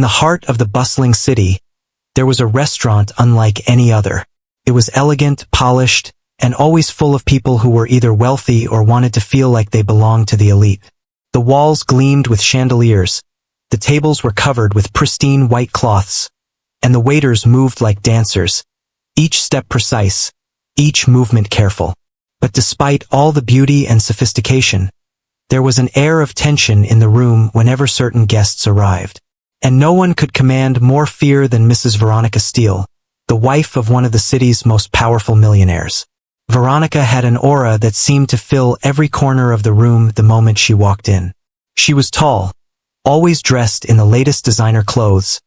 the heart of the bustling city, there was a restaurant unlike any other. It was elegant, polished, and always full of people who were either wealthy or wanted to feel like they belonged to the elite. The walls gleamed with chandeliers, the tables were covered with pristine white cloths, and the waiters moved like dancers, each step precise, each movement careful. But despite all the beauty and sophistication, there was an air of tension in the room whenever certain guests arrived. And no one could command more fear than Mrs. Veronica Steele, the wife of one of the city's most powerful millionaires. Veronica had an aura that seemed to fill every corner of the room the moment she walked in. She was tall, always dressed in the latest designer clothes,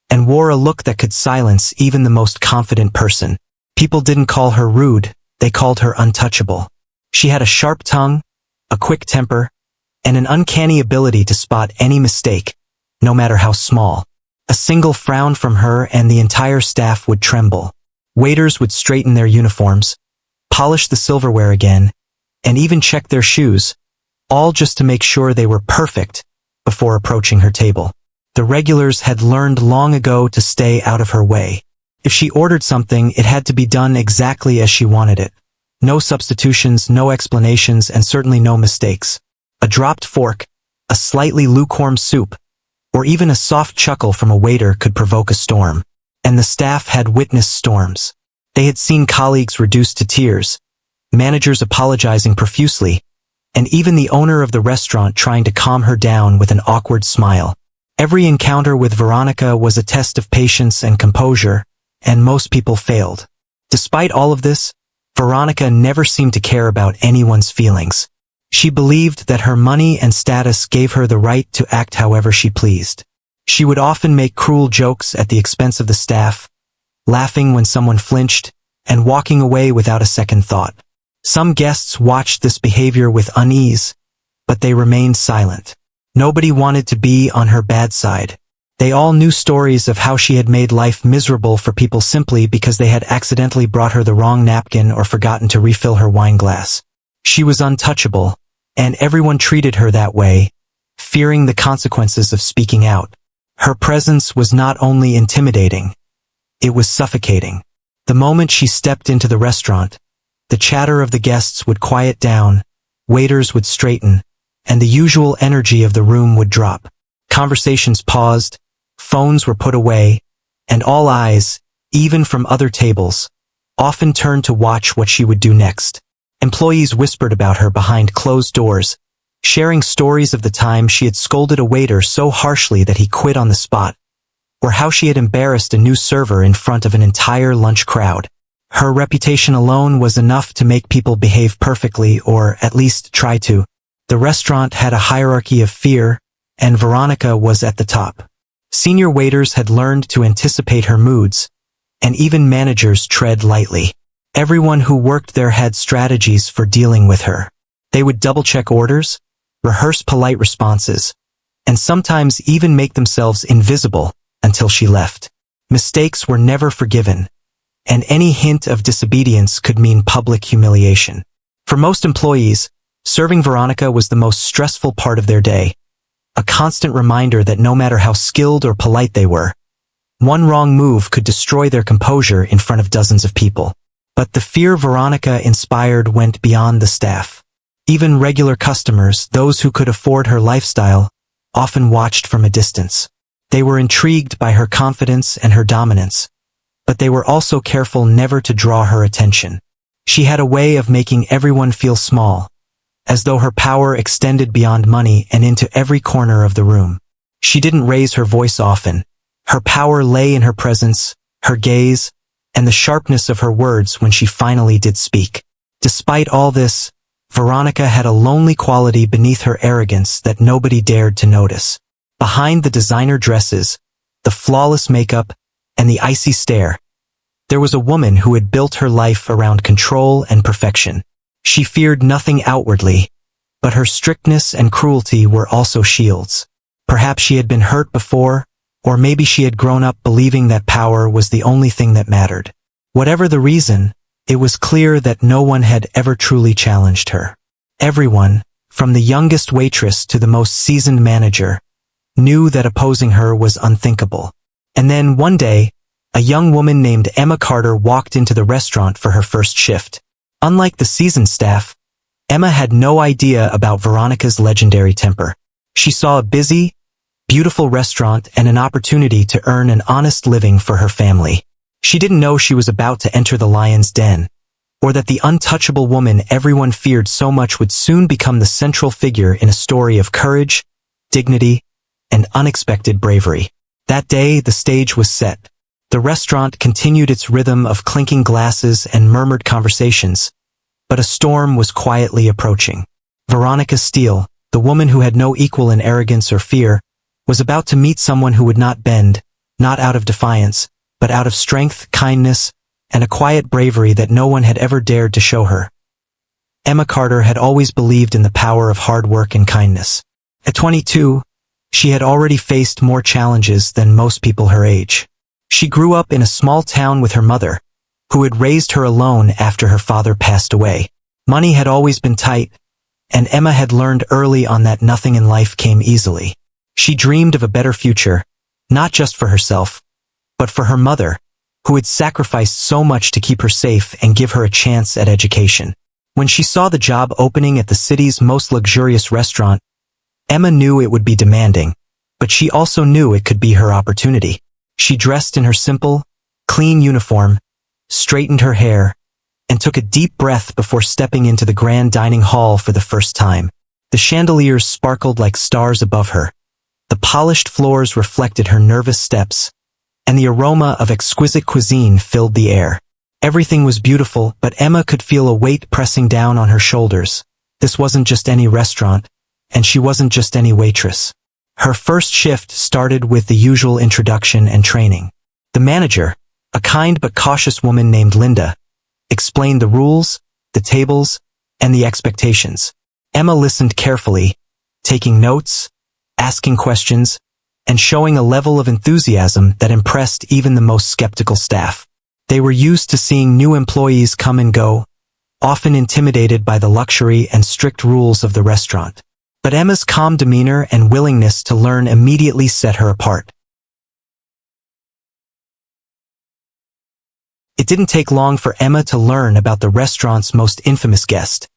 and wore a look that could silence even the most confident person. People didn't call her rude, they called her untouchable. She had a sharp tongue, a quick temper, and an uncanny ability to spot any mistake, no matter how small. A single frown from her and the entire staff would tremble. Waiters would straighten their uniforms, polish the silverware again, and even check their shoes, all just to make sure they were perfect before approaching her table. The regulars had learned long ago to stay out of her way. If she ordered something, it had to be done exactly as she wanted it. No substitutions, no explanations, and certainly no mistakes. A dropped fork, a slightly lukewarm soup, or even a soft chuckle from a waiter could provoke a storm. And the staff had witnessed storms. They had seen colleagues reduced to tears, managers apologizing profusely, and even the owner of the restaurant trying to calm her down with an awkward smile. Every encounter with Veronica was a test of patience and composure, and most people failed. Despite all of this, Veronica never seemed to care about anyone's feelings. She believed that her money and status gave her the right to act however she pleased. She would often make cruel jokes at the expense of the staff, laughing when someone flinched, and walking away without a second thought. Some guests watched this behavior with unease, but they remained silent. Nobody wanted to be on her bad side. They all knew stories of how she had made life miserable for people simply because they had accidentally brought her the wrong napkin or forgotten to refill her wine glass. She was untouchable, and everyone treated her that way, fearing the consequences of speaking out. Her presence was not only intimidating, it was suffocating. The moment she stepped into the restaurant, the chatter of the guests would quiet down, waiters would straighten, and the usual energy of the room would drop. Conversations paused, phones were put away, and all eyes, even from other tables, often turned to watch what she would do next. Employees whispered about her behind closed doors, sharing stories of the time she had scolded a waiter so harshly that he quit on the spot, or how she had embarrassed a new server in front of an entire lunch crowd. Her reputation alone was enough to make people behave perfectly, or at least try to. The restaurant had a hierarchy of fear, and Veronica was at the top. Senior waiters had learned to anticipate her moods, and even managers tread lightly. Everyone who worked there had strategies for dealing with her. They would double-check orders, rehearse polite responses, and sometimes even make themselves invisible until she left. Mistakes were never forgiven, and any hint of disobedience could mean public humiliation. For most employees, serving Veronica was the most stressful part of their day, a constant reminder that no matter how skilled or polite they were, one wrong move could destroy their composure in front of dozens of people. But the fear Veronica inspired went beyond the staff. Even regular customers, those who could afford her lifestyle, often watched from a distance. They were intrigued by her confidence and her dominance, but they were also careful never to draw her attention. She had a way of making everyone feel small, as though her power extended beyond money and into every corner of the room. She didn't raise her voice often. Her power lay in her presence, her gaze, and the sharpness of her words when she finally did speak. Despite all this, Veronica had a lonely quality beneath her arrogance that nobody dared to notice. Behind the designer dresses, the flawless makeup, and the icy stare, there was a woman who had built her life around control and perfection. She feared nothing outwardly, but her strictness and cruelty were also shields. Perhaps she had been hurt before, or maybe she had grown up believing that power was the only thing that mattered. Whatever the reason, it was clear that no one had ever truly challenged her. Everyone, from the youngest waitress to the most seasoned manager, knew that opposing her was unthinkable. And then, one day, a young woman named Emma Carter walked into the restaurant for her first shift. Unlike the seasoned staff, Emma had no idea about Veronica's legendary temper. She saw a busy, beautiful restaurant and an opportunity to earn an honest living for her family. She didn't know she was about to enter the lion's den, or that the untouchable woman everyone feared so much would soon become the central figure in a story of courage, dignity, and unexpected bravery. That day, the stage was set. The restaurant continued its rhythm of clinking glasses and murmured conversations, but a storm was quietly approaching. Veronica Steele, the woman who had no equal in arrogance or fear, was about to meet someone who would not bend, not out of defiance, but out of strength, kindness, and a quiet bravery that no one had ever dared to show her. Emma Carter had always believed in the power of hard work and kindness. At 22, she had already faced more challenges than most people her age. She grew up in a small town with her mother, who had raised her alone after her father passed away. Money had always been tight, and Emma had learned early on that nothing in life came easily. She dreamed of a better future, not just for herself, but for her mother, who had sacrificed so much to keep her safe and give her a chance at education. When she saw the job opening at the city's most luxurious restaurant, Emma knew it would be demanding, but she also knew it could be her opportunity. She dressed in her simple, clean uniform, straightened her hair, and took a deep breath before stepping into the grand dining hall for the first time. The chandeliers sparkled like stars above her. The polished floors reflected her nervous steps, and the aroma of exquisite cuisine filled the air. Everything was beautiful, but Emma could feel a weight pressing down on her shoulders. This wasn't just any restaurant, and she wasn't just any waitress. Her first shift started with the usual introduction and training. The manager, a kind but cautious woman named Linda, explained the rules, the tables, and the expectations. Emma listened carefully, taking notes, asking questions, and showing a level of enthusiasm that impressed even the most skeptical staff. They were used to seeing new employees come and go, often intimidated by the luxury and strict rules of the restaurant. But Emma's calm demeanor and willingness to learn immediately set her apart. It didn't take long for Emma to learn about the restaurant's most infamous guest,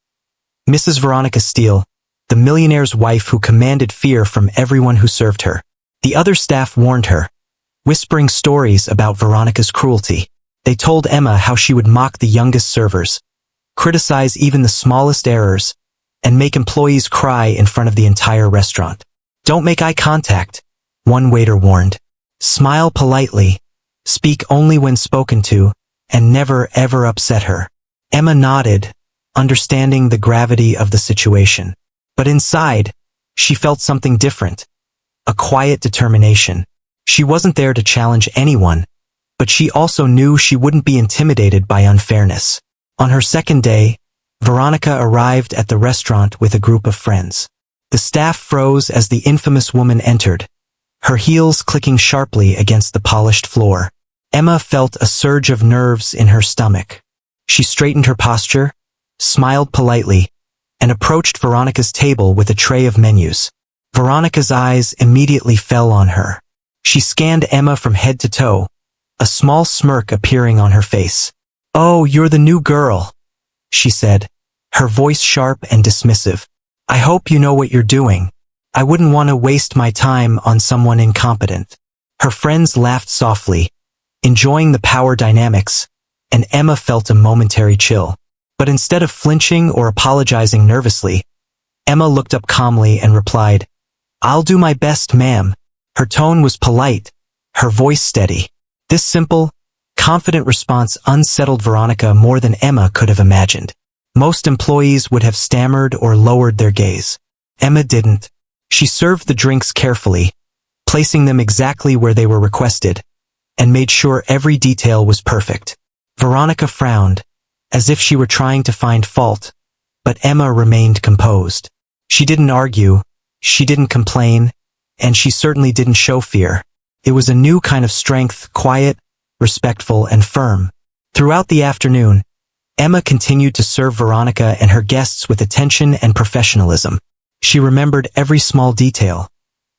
Mrs. Veronica Steele, the millionaire's wife who commanded fear from everyone who served her. The other staff warned her, whispering stories about Veronica's cruelty. They told Emma how she would mock the youngest servers, criticize even the smallest errors, and make employees cry in front of the entire restaurant. "Don't make eye contact," one waiter warned. "Smile politely, speak only when spoken to, and never ever upset her." Emma nodded, understanding the gravity of the situation. But inside, she felt something different, a quiet determination. She wasn't there to challenge anyone, but she also knew she wouldn't be intimidated by unfairness. On her second day, Veronica arrived at the restaurant with a group of friends. The staff froze as the infamous woman entered, her heels clicking sharply against the polished floor. Emma felt a surge of nerves in her stomach. She straightened her posture, smiled politely, and approached Veronica's table with a tray of menus. Veronica's eyes immediately fell on her. She scanned Emma from head to toe, a small smirk appearing on her face. "Oh, you're the new girl," she said, her voice sharp and dismissive. "I hope you know what you're doing. I wouldn't want to waste my time on someone incompetent." Her friends laughed softly, enjoying the power dynamics, and Emma felt a momentary chill. But instead of flinching or apologizing nervously, Emma looked up calmly and replied, "I'll do my best, ma'am." Her tone was polite, her voice steady. This simple, confident response unsettled Veronica more than Emma could have imagined. Most employees would have stammered or lowered their gaze. Emma didn't. She served the drinks carefully, placing them exactly where they were requested, and made sure every detail was perfect. Veronica frowned, as if she were trying to find fault, but Emma remained composed. She didn't argue, she didn't complain, and she certainly didn't show fear. It was a new kind of strength, quiet, respectful, and firm. Throughout the afternoon, Emma continued to serve Veronica and her guests with attention and professionalism. She remembered every small detail,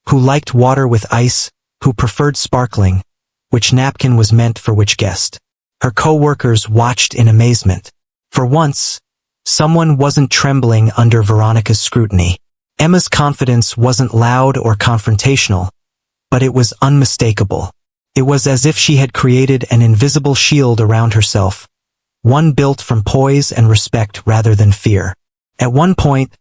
who liked water with ice, who preferred sparkling, which napkin was meant for which guest. Her co-workers watched in amazement. For once, someone wasn't trembling under Veronica's scrutiny. Emma's confidence wasn't loud or confrontational, but it was unmistakable. It was as if she had created an invisible shield around herself, one built from poise and respect rather than fear. At one point,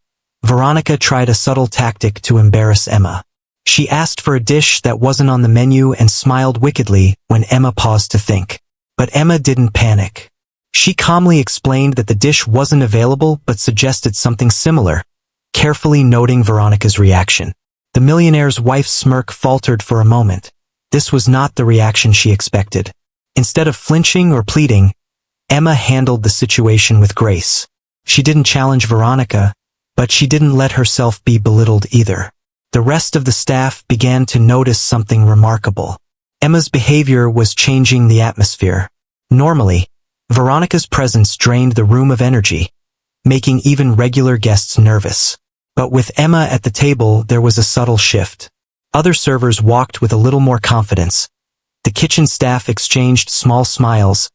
Veronica tried a subtle tactic to embarrass Emma. She asked for a dish that wasn't on the menu and smiled wickedly when Emma paused to think. But Emma didn't panic. She calmly explained that the dish wasn't available but suggested something similar, carefully noting Veronica's reaction. The millionaire's wife's smirk faltered for a moment. This was not the reaction she expected. Instead of flinching or pleading, Emma handled the situation with grace. She didn't challenge Veronica, but she didn't let herself be belittled either. The rest of the staff began to notice something remarkable. Emma's behavior was changing the atmosphere. Normally, Veronica's presence drained the room of energy, making even regular guests nervous. But with Emma at the table, there was a subtle shift. Other servers walked with a little more confidence. The kitchen staff exchanged small smiles,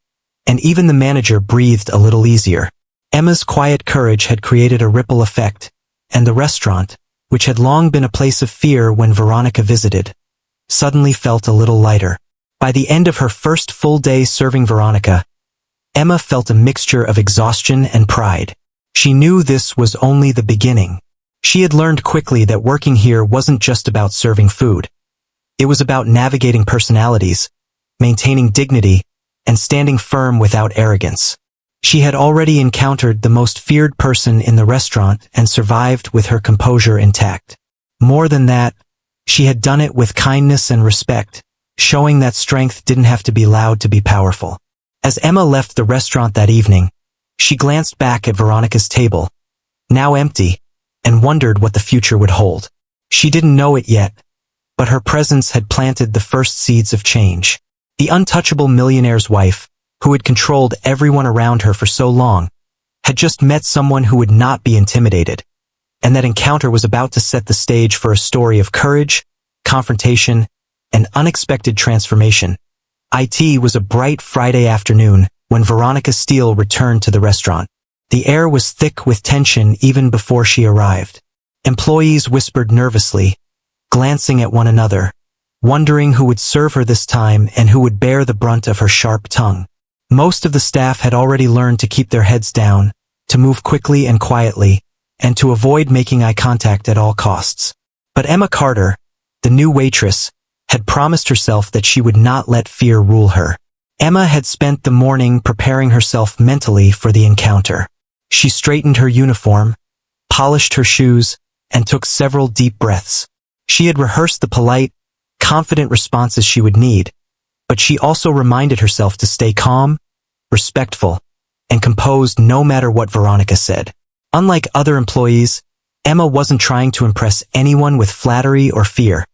and even the manager breathed a little easier. Emma's quiet courage had created a ripple effect, and the restaurant, which had long been a place of fear when Veronica visited, suddenly felt a little lighter. By the end of her first full day serving Veronica, Emma felt a mixture of exhaustion and pride. She knew this was only the beginning. She had learned quickly that working here wasn't just about serving food. It was about navigating personalities, maintaining dignity, and standing firm without arrogance. She had already encountered the most feared person in the restaurant and survived with her composure intact. More than that, she had done it with kindness and respect, showing that strength didn't have to be loud to be powerful. As Emma left the restaurant that evening, she glanced back at Veronica's table, now empty, and wondered what the future would hold. She didn't know it yet, but her presence had planted the first seeds of change. The untouchable millionaire's wife, who had controlled everyone around her for so long, had just met someone who would not be intimidated, and that encounter was about to set the stage for a story of courage, confrontation, and unexpected transformation. It was a bright Friday afternoon when Veronica Steele returned to the restaurant. The air was thick with tension even before she arrived. Employees whispered nervously, glancing at one another, wondering who would serve her this time and who would bear the brunt of her sharp tongue. Most of the staff had already learned to keep their heads down, to move quickly and quietly, and to avoid making eye contact at all costs. But Emma Carter, the new waitress, had promised herself that she would not let fear rule her. Emma had spent the morning preparing herself mentally for the encounter. She straightened her uniform, polished her shoes, and took several deep breaths. She had rehearsed the polite, confident responses she would need, but she also reminded herself to stay calm, respectful, and composed no matter what Veronica said. Unlike other employees, Emma wasn't trying to impress anyone with flattery or fear.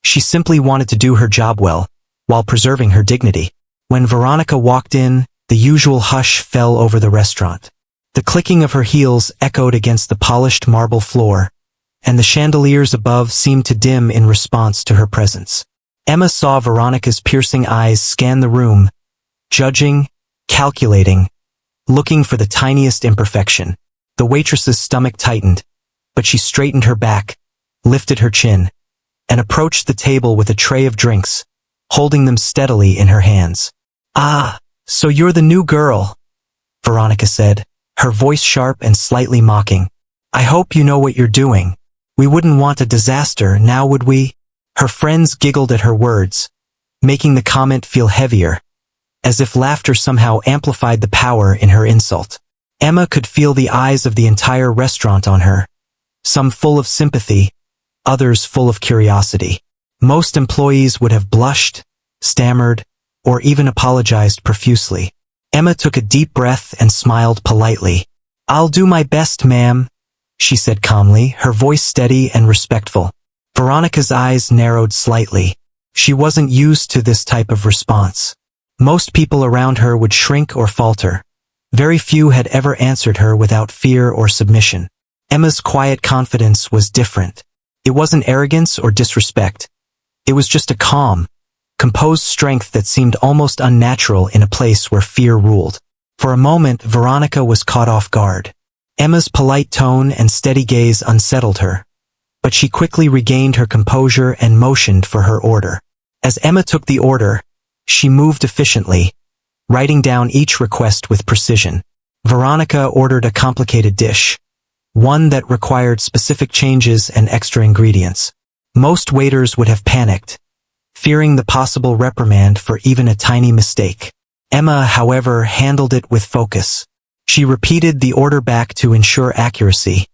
She simply wanted to do her job well, while preserving her dignity. When Veronica walked in, the usual hush fell over the restaurant. The clicking of her heels echoed against the polished marble floor, and the chandeliers above seemed to dim in response to her presence. Emma saw Veronica's piercing eyes scan the room, judging, calculating, looking for the tiniest imperfection. The waitress's stomach tightened, but she straightened her back, lifted her chin, and approached the table with a tray of drinks, holding them steadily in her hands. "Ah, so you're the new girl," Veronica said, her voice sharp and slightly mocking. "I hope you know what you're doing. We wouldn't want a disaster, now would we?" Her friends giggled at her words, making the comment feel heavier, as if laughter somehow amplified the power in her insult. Emma could feel the eyes of the entire restaurant on her, some full of sympathy, others full of curiosity. Most employees would have blushed, stammered, or even apologized profusely. Emma took a deep breath and smiled politely. "I'll do my best, ma'am," she said calmly, her voice steady and respectful. Veronica's eyes narrowed slightly. She wasn't used to this type of response. Most people around her would shrink or falter. Very few had ever answered her without fear or submission. Emma's quiet confidence was different. It wasn't arrogance or disrespect. It was just a calm, composed strength that seemed almost unnatural in a place where fear ruled. For a moment, Veronica was caught off guard. Emma's polite tone and steady gaze unsettled her, but she quickly regained her composure and motioned for her order. As Emma took the order, she moved efficiently, writing down each request with precision. Veronica ordered a complicated dish, one that required specific changes and extra ingredients. Most waiters would have panicked, fearing the possible reprimand for even a tiny mistake. Emma, however, handled it with focus. She repeated the order back to ensure accuracy.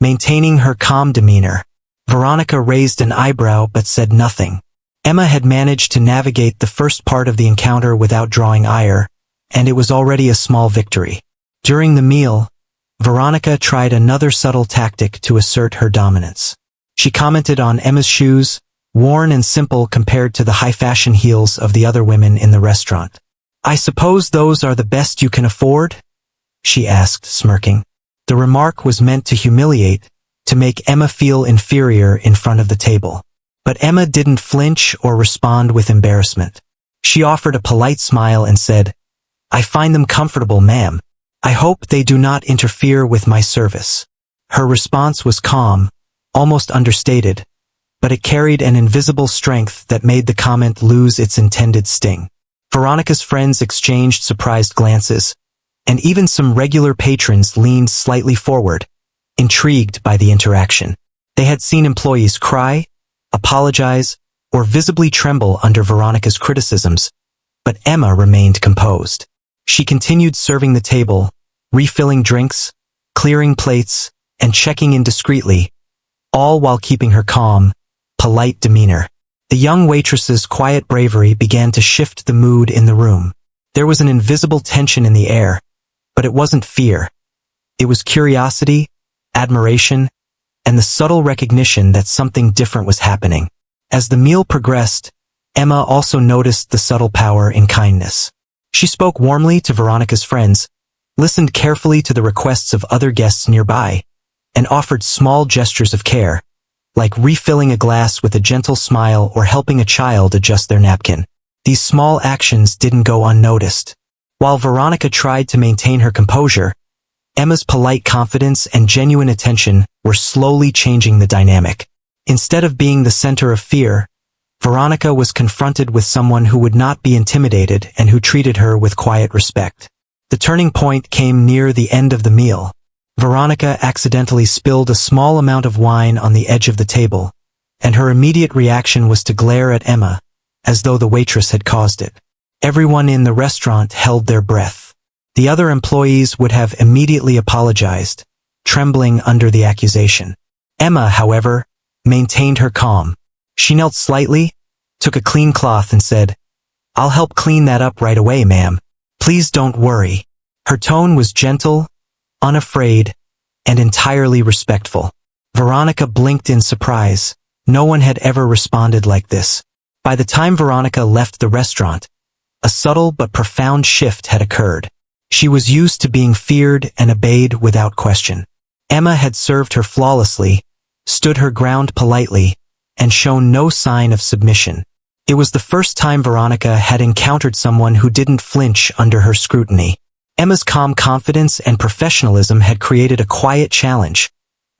Maintaining her calm demeanor, Veronica raised an eyebrow but said nothing. Emma had managed to navigate the first part of the encounter without drawing ire, and it was already a small victory. During the meal, Veronica tried another subtle tactic to assert her dominance. She commented on Emma's shoes, worn and simple compared to the high-fashion heels of the other women in the restaurant. "I suppose those are the best you can afford?" she asked, smirking. The remark was meant to humiliate, to make Emma feel inferior in front of the table. But Emma didn't flinch or respond with embarrassment. She offered a polite smile and said, "I find them comfortable, ma'am. I hope they do not interfere with my service." Her response was calm, almost understated, but it carried an invisible strength that made the comment lose its intended sting. Veronica's friends exchanged surprised glances, and even some regular patrons leaned slightly forward, intrigued by the interaction. They had seen employees cry, apologize, or visibly tremble under Veronica's criticisms, but Emma remained composed. She continued serving the table, refilling drinks, clearing plates, and checking in discreetly, all while keeping her calm, polite demeanor. The young waitress's quiet bravery began to shift the mood in the room. There was an invisible tension in the air, but it wasn't fear. It was curiosity, admiration, and the subtle recognition that something different was happening. As the meal progressed, Emma also noticed the subtle power in kindness. She spoke warmly to Veronica's friends, listened carefully to the requests of other guests nearby, and offered small gestures of care, like refilling a glass with a gentle smile or helping a child adjust their napkin. These small actions didn't go unnoticed. While Veronica tried to maintain her composure, Emma's polite confidence and genuine attention were slowly changing the dynamic. Instead of being the center of fear, Veronica was confronted with someone who would not be intimidated and who treated her with quiet respect. The turning point came near the end of the meal. Veronica accidentally spilled a small amount of wine on the edge of the table, and her immediate reaction was to glare at Emma, as though the waitress had caused it. Everyone in the restaurant held their breath. The other employees would have immediately apologized, trembling under the accusation. Emma, however, maintained her calm. She knelt slightly, took a clean cloth and said, "I'll help clean that up right away, ma'am. Please don't worry." Her tone was gentle, unafraid, and entirely respectful. Veronica blinked in surprise. No one had ever responded like this. By the time Veronica left the restaurant, a subtle but profound shift had occurred. She was used to being feared and obeyed without question. Emma had served her flawlessly, stood her ground politely, and shown no sign of submission. It was the first time Veronica had encountered someone who didn't flinch under her scrutiny. Emma's calm confidence and professionalism had created a quiet challenge,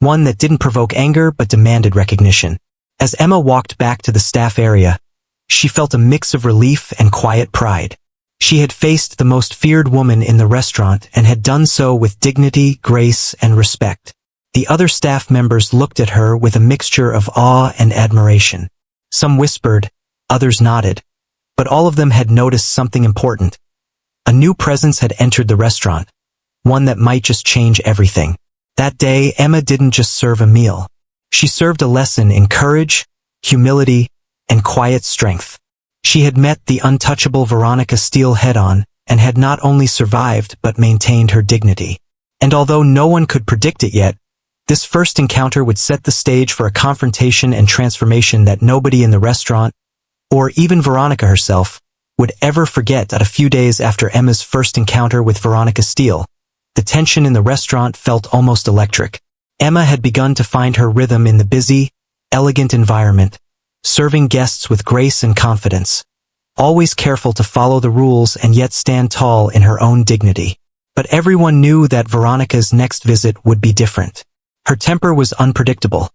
one that didn't provoke anger but demanded recognition. As Emma walked back to the staff area, she felt a mix of relief and quiet pride. She had faced the most feared woman in the restaurant and had done so with dignity, grace, and respect. The other staff members looked at her with a mixture of awe and admiration. Some whispered, others nodded, but all of them had noticed something important. A new presence had entered the restaurant, one that might just change everything. That day, Emma didn't just serve a meal. She served a lesson in courage, humility, and quiet strength. She had met the untouchable Veronica Steele head-on and had not only survived but maintained her dignity. And although no one could predict it yet, this first encounter would set the stage for a confrontation and transformation that nobody in the restaurant, or even Veronica herself, would ever forget. That a few days after Emma's first encounter with Veronica Steele, The tension in the restaurant felt almost electric. Emma had begun to find her rhythm in the busy, elegant environment, serving guests with grace and confidence, always careful to follow the rules and yet stand tall in her own dignity. But everyone knew that Veronica's next visit would be different. Her temper was unpredictable,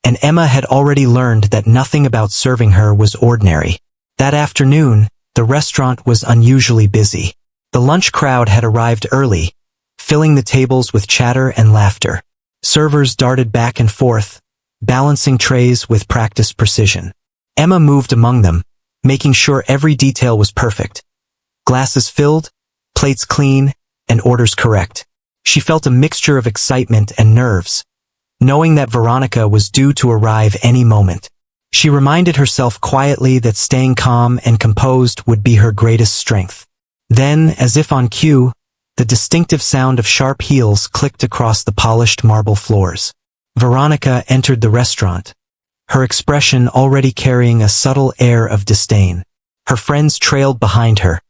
and Emma had already learned that nothing about serving her was ordinary. That afternoon, the restaurant was unusually busy. The lunch crowd had arrived early, filling the tables with chatter and laughter. Servers darted back and forth, balancing trays with practiced precision. Emma moved among them, making sure every detail was perfect. Glasses filled, plates clean, and orders correct. She felt a mixture of excitement and nerves, knowing that Veronica was due to arrive any moment. She reminded herself quietly that staying calm and composed would be her greatest strength. Then, as if on cue, the distinctive sound of sharp heels clicked across the polished marble floors. Veronica entered the restaurant, her expression already carrying a subtle air of disdain. Her friends trailed behind her,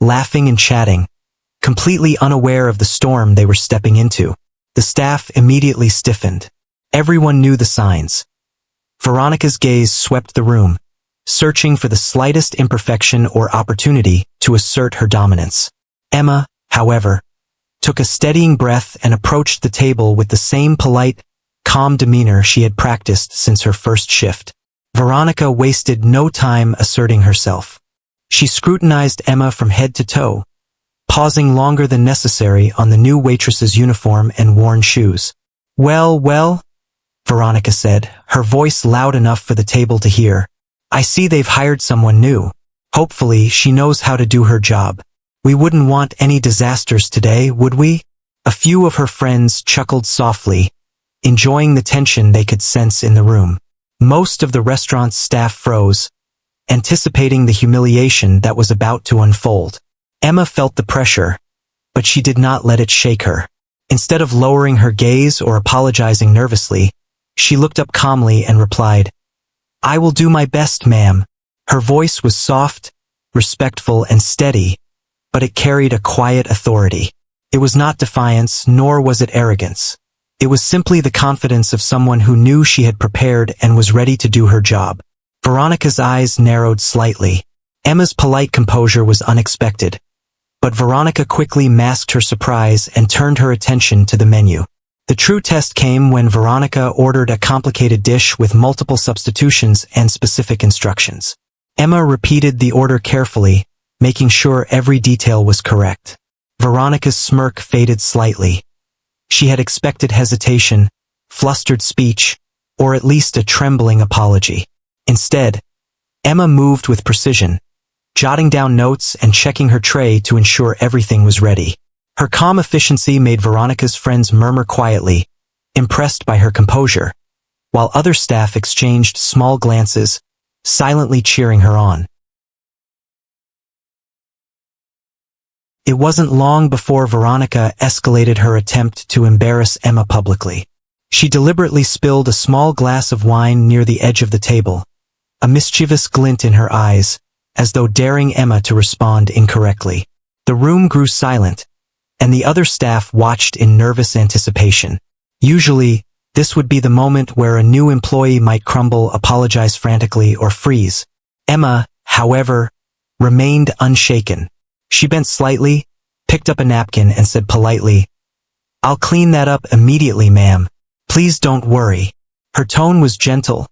laughing and chatting, completely unaware of the storm they were stepping into. The staff immediately stiffened. Everyone knew the signs. Veronica's gaze swept the room, searching for the slightest imperfection or opportunity to assert her dominance. Emma, however, took a steadying breath and approached the table with the same polite, calm demeanor she had practiced since her first shift. Veronica wasted no time asserting herself. She scrutinized Emma from head to toe, pausing longer than necessary on the new waitress's uniform and worn shoes. Well, Veronica said, her voice loud enough for the table to hear. I see they've hired someone new. Hopefully she knows how to do her job. We wouldn't want any disasters today, would we? A few of her friends chuckled softly, enjoying the tension they could sense in the room. Most of the restaurant's staff froze, anticipating the humiliation that was about to unfold. Emma felt the pressure, but she did not let it shake her. Instead of lowering her gaze or apologizing nervously, she looked up calmly and replied, I will do my best, ma'am. Her voice was soft, respectful, and steady, but it carried a quiet authority. It was not defiance, nor was it arrogance. It was simply the confidence of someone who knew she had prepared and was ready to do her job. Veronica's eyes narrowed slightly. Emma's polite composure was unexpected, but Veronica quickly masked her surprise and turned her attention to the menu. The true test came when Veronica ordered a complicated dish with multiple substitutions and specific instructions. Emma repeated the order carefully, making sure every detail was correct. Veronica's smirk faded slightly. She had expected hesitation, flustered speech, or at least a trembling apology. Instead, Emma moved with precision, jotting down notes and checking her tray to ensure everything was ready. Her calm efficiency made Veronica's friends murmur quietly, impressed by her composure, while other staff exchanged small glances, silently cheering her on. It wasn't long before Veronica escalated her attempt to embarrass Emma publicly. She deliberately spilled a small glass of wine near the edge of the table, a mischievous glint in her eyes, as though daring Emma to respond incorrectly. The room grew silent, and the other staff watched in nervous anticipation. Usually, this would be the moment where a new employee might crumble, apologize frantically, or freeze. Emma, however, remained unshaken. She bent slightly, picked up a napkin, and said politely, I'll clean that up immediately, ma'am. Please don't worry. Her tone was gentle,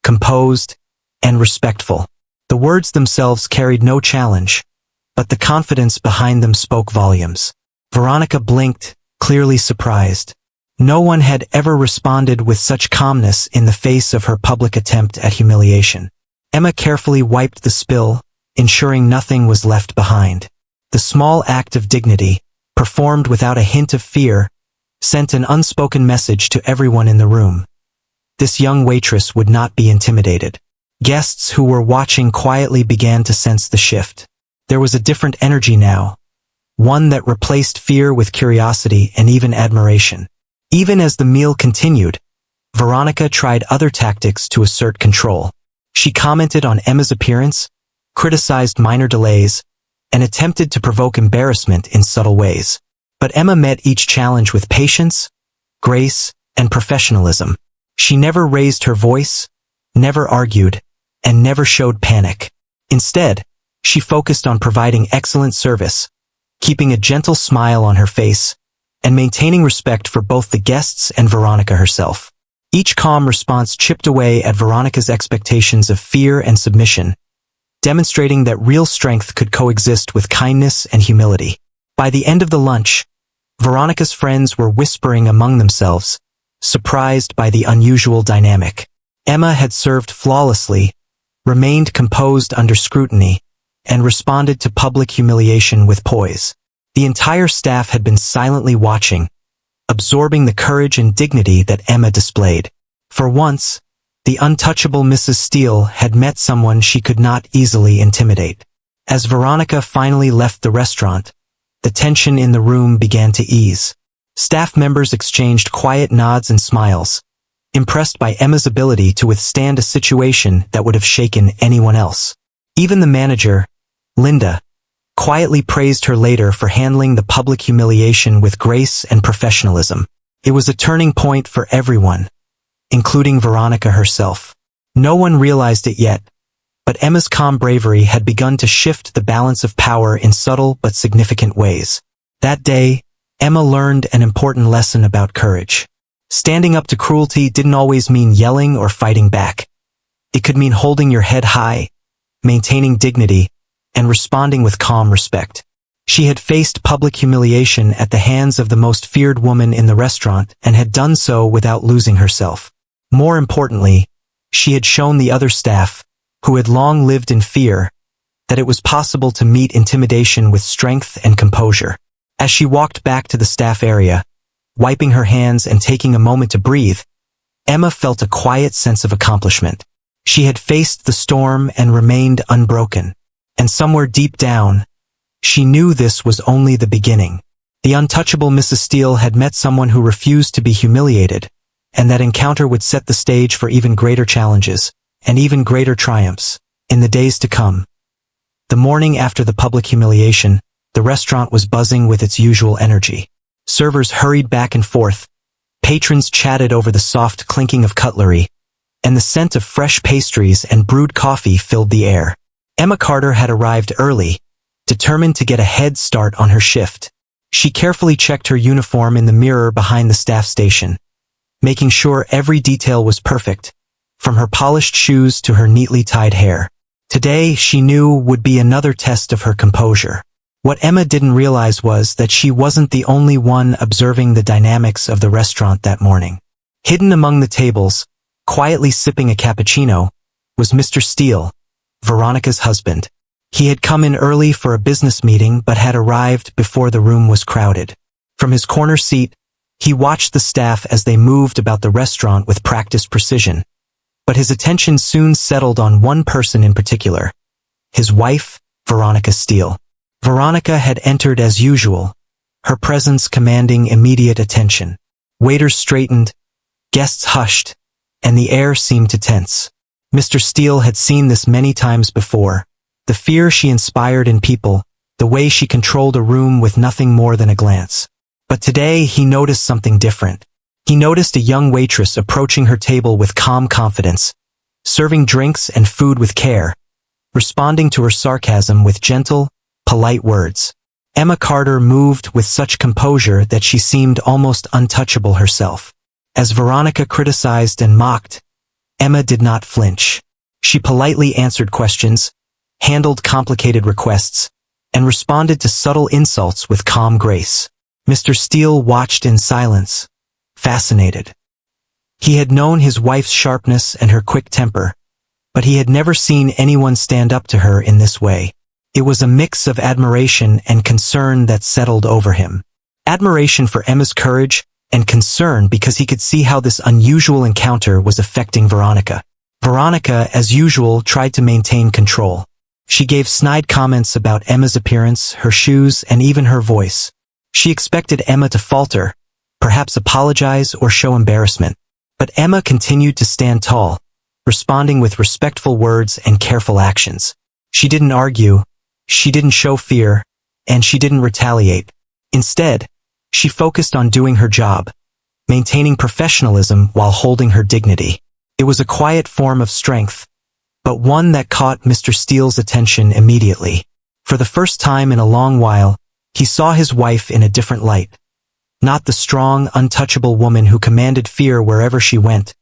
composed, and respectful. The words themselves carried no challenge, but the confidence behind them spoke volumes. Veronica blinked, clearly surprised. No one had ever responded with such calmness in the face of her public attempt at humiliation. Emma carefully wiped the spill, ensuring nothing was left behind. The small act of dignity, performed without a hint of fear, sent an unspoken message to everyone in the room. This young waitress would not be intimidated. Guests who were watching quietly began to sense the shift. There was a different energy now, one that replaced fear with curiosity and even admiration. Even as the meal continued, Veronica tried other tactics to assert control. She commented on Emma's appearance, criticized minor delays, and attempted to provoke embarrassment in subtle ways. But Emma met each challenge with patience, grace, and professionalism. She never raised her voice, never argued, and never showed panic. Instead, she focused on providing excellent service, keeping a gentle smile on her face, and maintaining respect for both the guests and Veronica herself. Each calm response chipped away at Veronica's expectations of fear and submission, demonstrating that real strength could coexist with kindness and humility. By the end of the lunch, Veronica's friends were whispering among themselves, surprised by the unusual dynamic. Emma had served flawlessly, remained composed under scrutiny, and responded to public humiliation with poise. The entire staff had been silently watching, absorbing the courage and dignity that Emma displayed. For once, the untouchable Mrs. Steele had met someone she could not easily intimidate. As Veronica finally left the restaurant, the tension in the room began to ease. Staff members exchanged quiet nods and smiles, impressed by Emma's ability to withstand a situation that would have shaken anyone else. Even the manager, Linda, quietly praised her later for handling the public humiliation with grace and professionalism. It was a turning point for everyone, including Veronica herself. No one realized it yet, but Emma's calm bravery had begun to shift the balance of power in subtle but significant ways. That day, Emma learned an important lesson about courage. Standing up to cruelty didn't always mean yelling or fighting back. It could mean holding your head high, maintaining dignity, and responding with calm respect. She had faced public humiliation at the hands of the most feared woman in the restaurant and had done so without losing herself. More importantly, she had shown the other staff, who had long lived in fear, that it was possible to meet intimidation with strength and composure. As she walked back to the staff area, wiping her hands and taking a moment to breathe, Emma felt a quiet sense of accomplishment. She had faced the storm and remained unbroken. And somewhere deep down, she knew this was only the beginning. The untouchable Mrs. Steele had met someone who refused to be humiliated, and that encounter would set the stage for even greater challenges, and even greater triumphs, in the days to come. The morning after the public humiliation, the restaurant was buzzing with its usual energy. Servers hurried back and forth, patrons chatted over the soft clinking of cutlery, and the scent of fresh pastries and brewed coffee filled the air. Emma Carter had arrived early, determined to get a head start on her shift. She carefully checked her uniform in the mirror behind the staff station, making sure every detail was perfect, from her polished shoes to her neatly tied hair. Today, she knew, would be another test of her composure. What Emma didn't realize was that she wasn't the only one observing the dynamics of the restaurant that morning. Hidden among the tables, quietly sipping a cappuccino, was Mr. Steele, Veronica's husband. He had come in early for a business meeting but had arrived before the room was crowded. From his corner seat, he watched the staff as they moved about the restaurant with practiced precision. But his attention soon settled on one person in particular, his wife, Veronica Steele. Veronica had entered as usual, her presence commanding immediate attention. Waiters straightened, guests hushed, and the air seemed to tense. Mr. Steele had seen this many times before. The fear she inspired in people, the way she controlled a room with nothing more than a glance. But today he noticed something different. He noticed a young waitress approaching her table with calm confidence, serving drinks and food with care, responding to her sarcasm with gentle, polite words. Emma Carter moved with such composure that she seemed almost untouchable herself. As Veronica criticized and mocked, Emma did not flinch. She politely answered questions, handled complicated requests, and responded to subtle insults with calm grace. Mr. Steele watched in silence, fascinated. He had known his wife's sharpness and her quick temper, but he had never seen anyone stand up to her in this way. It was a mix of admiration and concern that settled over him. Admiration for Emma's courage, and concern because he could see how this unusual encounter was affecting Veronica. Veronica, as usual, tried to maintain control. She gave snide comments about Emma's appearance, her shoes, and even her voice. She expected Emma to falter, perhaps apologize or show embarrassment. But Emma continued to stand tall, responding with respectful words and careful actions. She didn't argue, she didn't show fear, and she didn't retaliate. Instead, She focused on doing her job, maintaining professionalism while holding her dignity. It was a quiet form of strength, but one that caught Mr. Steele's attention immediately. For the first time in a long while, he saw his wife in a different light. Not the strong, untouchable woman who commanded fear wherever she went,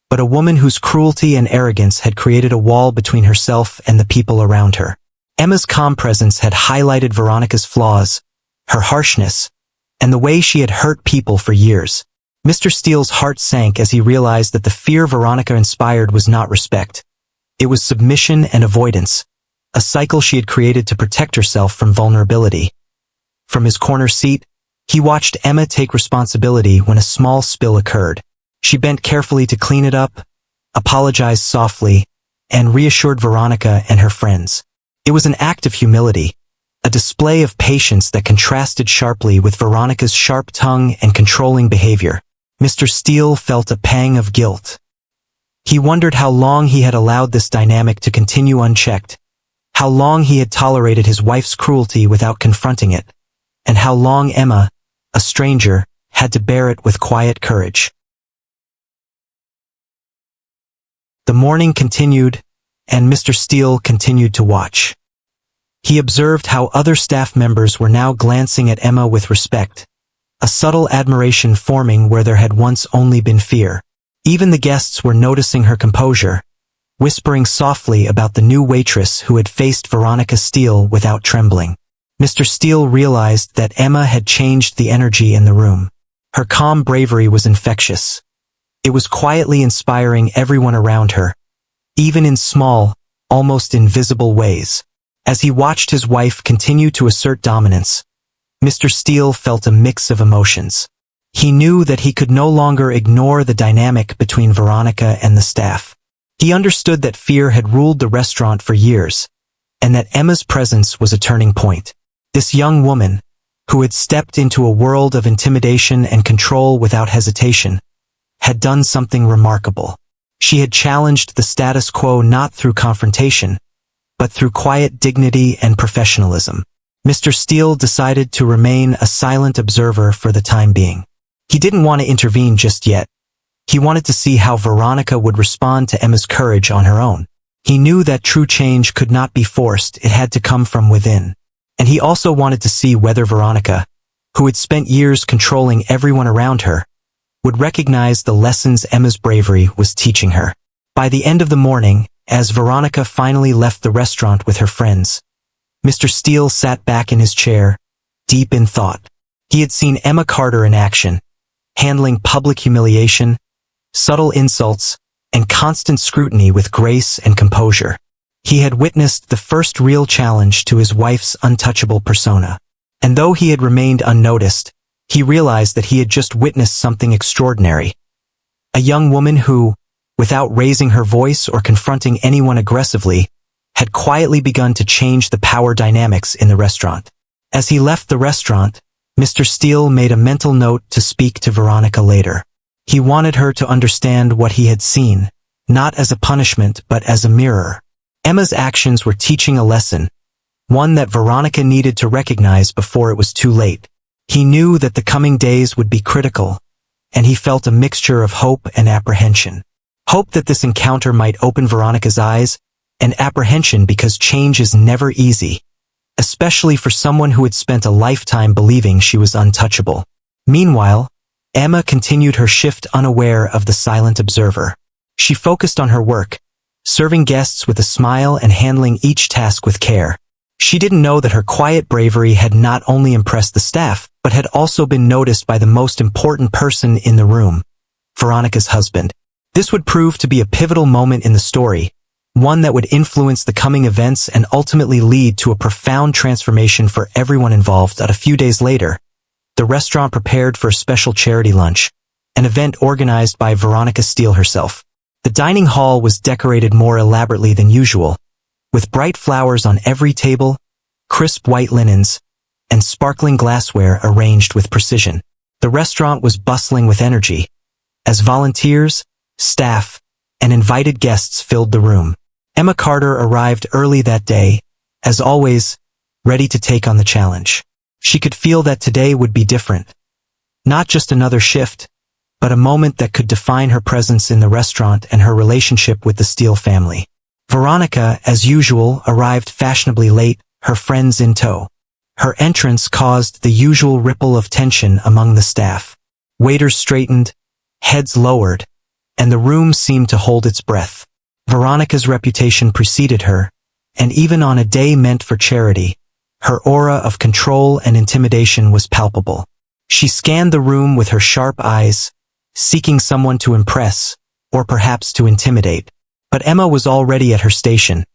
but a woman whose cruelty and arrogance had created a wall between herself and the people around her. Emma's calm presence had highlighted Veronica's flaws, her harshness, and the way she had hurt people for years. Mr. Steele's heart sank as he realized that the fear Veronica inspired was not respect. It was submission and avoidance, a cycle she had created to protect herself from vulnerability. From his corner seat, he watched Emma take responsibility when a small spill occurred. She bent carefully to clean it up, apologized softly, and reassured Veronica and her friends. It was an act of humility, a display of patience that contrasted sharply with Veronica's sharp tongue and controlling behavior. Mr. Steele felt a pang of guilt. He wondered how long he had allowed this dynamic to continue unchecked, how long he had tolerated his wife's cruelty without confronting it, and how long Emma, a stranger, had to bear it with quiet courage. The morning continued, and Mr. Steele continued to watch. He observed how other staff members were now glancing at Emma with respect, a subtle admiration forming where there had once only been fear. Even the guests were noticing her composure, whispering softly about the new waitress who had faced Veronica Steele without trembling. Mr. Steele realized that Emma had changed the energy in the room. Her calm bravery was infectious. It was quietly inspiring everyone around her, even in small, almost invisible ways. As he watched his wife continue to assert dominance, Mr. Steele felt a mix of emotions. He knew that he could no longer ignore the dynamic between Veronica and the staff. He understood that fear had ruled the restaurant for years, and that Emma's presence was a turning point. This young woman, who had stepped into a world of intimidation and control without hesitation, had done something remarkable. She had challenged the status quo not through confrontation, but through quiet dignity and professionalism. Mr. Steele decided to remain a silent observer for the time being. He didn't want to intervene just yet. He wanted to see how Veronica would respond to Emma's courage on her own. He knew that true change could not be forced, it had to come from within. And he also wanted to see whether Veronica, who had spent years controlling everyone around her, would recognize the lessons Emma's bravery was teaching her. By the end of the morning, as Veronica finally left the restaurant with her friends, Mr. Steele sat back in his chair, deep in thought. He had seen Emma Carter in action, handling public humiliation, subtle insults, and constant scrutiny with grace and composure. He had witnessed the first real challenge to his wife's untouchable persona. And though he had remained unnoticed, he realized that he had just witnessed something extraordinary. A young woman who, without raising her voice or confronting anyone aggressively, had quietly begun to change the power dynamics in the restaurant. As he left the restaurant, Mr. Steele made a mental note to speak to Veronica later. He wanted her to understand what he had seen, not as a punishment but as a mirror. Emma's actions were teaching a lesson, one that Veronica needed to recognize before it was too late. He knew that the coming days would be critical, and he felt a mixture of hope and apprehension. Hope that this encounter might open Veronica's eyes, and apprehension because change is never easy, especially for someone who had spent a lifetime believing she was untouchable. Meanwhile, Emma continued her shift unaware of the silent observer. She focused on her work, serving guests with a smile and handling each task with care. She didn't know that her quiet bravery had not only impressed the staff, but had also been noticed by the most important person in the room, Veronica's husband. This would prove to be a pivotal moment in the story, one that would influence the coming events and ultimately lead to a profound transformation for everyone involved. A few days later, the restaurant prepared for a special charity lunch, an event organized by Veronica Steele herself. The dining hall was decorated more elaborately than usual, with bright flowers on every table, crisp white linens, and sparkling glassware arranged with precision. The restaurant was bustling with energy, as volunteers, staff, and invited guests filled the room. Emma Carter arrived early that day, as always, ready to take on the challenge. She could feel that today would be different, Not just another shift, but a moment that could define her presence in the restaurant and her relationship with the Steele family. Veronica, as usual, arrived fashionably late, her friends in tow. Her entrance caused the usual ripple of tension among the staff. Waiters straightened, heads lowered, and the room seemed to hold its breath. Veronica's reputation preceded her, and even on a day meant for charity, her aura of control and intimidation was palpable. She scanned the room with her sharp eyes, seeking someone to impress, or perhaps to intimidate. But Emma was already at her station,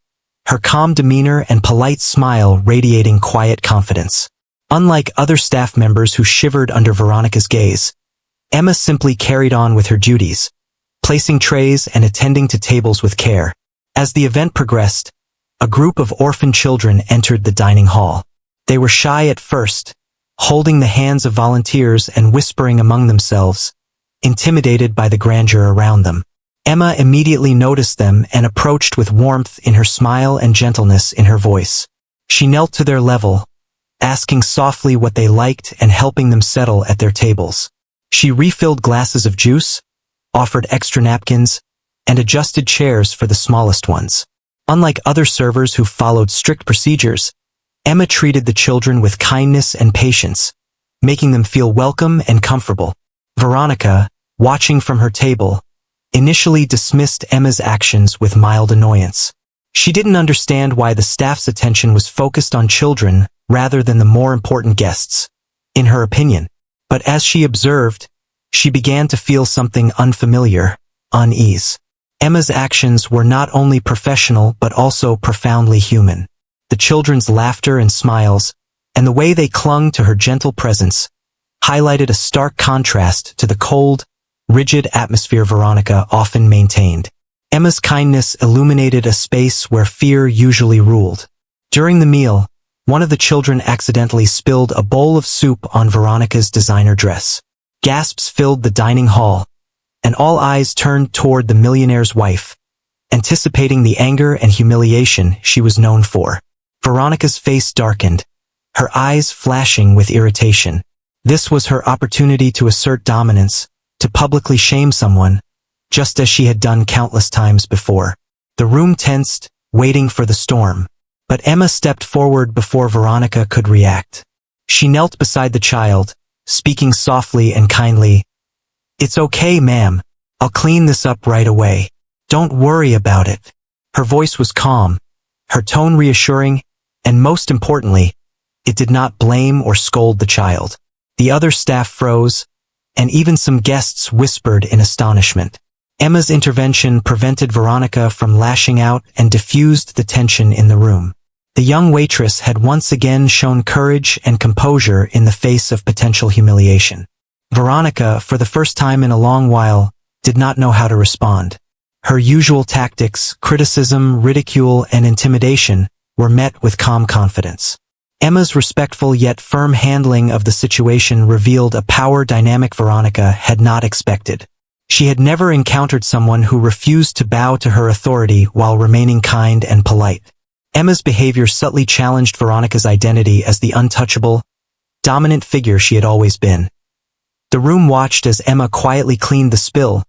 her calm demeanor and polite smile radiating quiet confidence. Unlike other staff members who shivered under Veronica's gaze, Emma simply carried on with her duties, placing trays and attending to tables with care. As the event progressed, a group of orphan children entered the dining hall. They were shy at first, holding the hands of volunteers and whispering among themselves, intimidated by the grandeur around them. Emma immediately noticed them and approached with warmth in her smile and gentleness in her voice. She knelt to their level, asking softly what they liked and helping them settle at their tables. She refilled glasses of juice, offered extra napkins, and adjusted chairs for the smallest ones. Unlike other servers who followed strict procedures, Emma treated the children with kindness and patience, making them feel welcome and comfortable. Veronica, watching from her table, initially dismissed Emma's actions with mild annoyance. She didn't understand why the staff's attention was focused on children rather than the more important guests, in her opinion. But as she observed, she began to feel something unfamiliar, unease. Emma's actions were not only professional but also profoundly human. The children's laughter and smiles, and the way they clung to her gentle presence, highlighted a stark contrast to the cold, rigid atmosphere Veronica often maintained. Emma's kindness illuminated a space where fear usually ruled. During the meal, one of the children accidentally spilled a bowl of soup on Veronica's designer dress. Gasps filled the dining hall, and all eyes turned toward the millionaire's wife, anticipating the anger and humiliation she was known for. Veronica's face darkened, her eyes flashing with irritation. This was her opportunity to assert dominance, to publicly shame someone, just as she had done countless times before. The room tensed, waiting for the storm. But Emma stepped forward before Veronica could react. She knelt beside the child, speaking softly and kindly. "It's okay, ma'am. I'll clean this up right away. Don't worry about it." Her voice was calm, her tone reassuring, and most importantly, it did not blame or scold the child. The other staff froze, and even some guests whispered in astonishment. Emma's intervention prevented Veronica from lashing out and diffused the tension in the room. The young waitress had once again shown courage and composure in the face of potential humiliation. Veronica, for the first time in a long while, did not know how to respond. Her usual tactics, criticism, ridicule, and intimidation, were met with calm confidence. Emma's respectful yet firm handling of the situation revealed a power dynamic Veronica had not expected. She had never encountered someone who refused to bow to her authority while remaining kind and polite. Emma's behavior subtly challenged Veronica's identity as the untouchable, dominant figure she had always been. The room watched as Emma quietly cleaned the spill,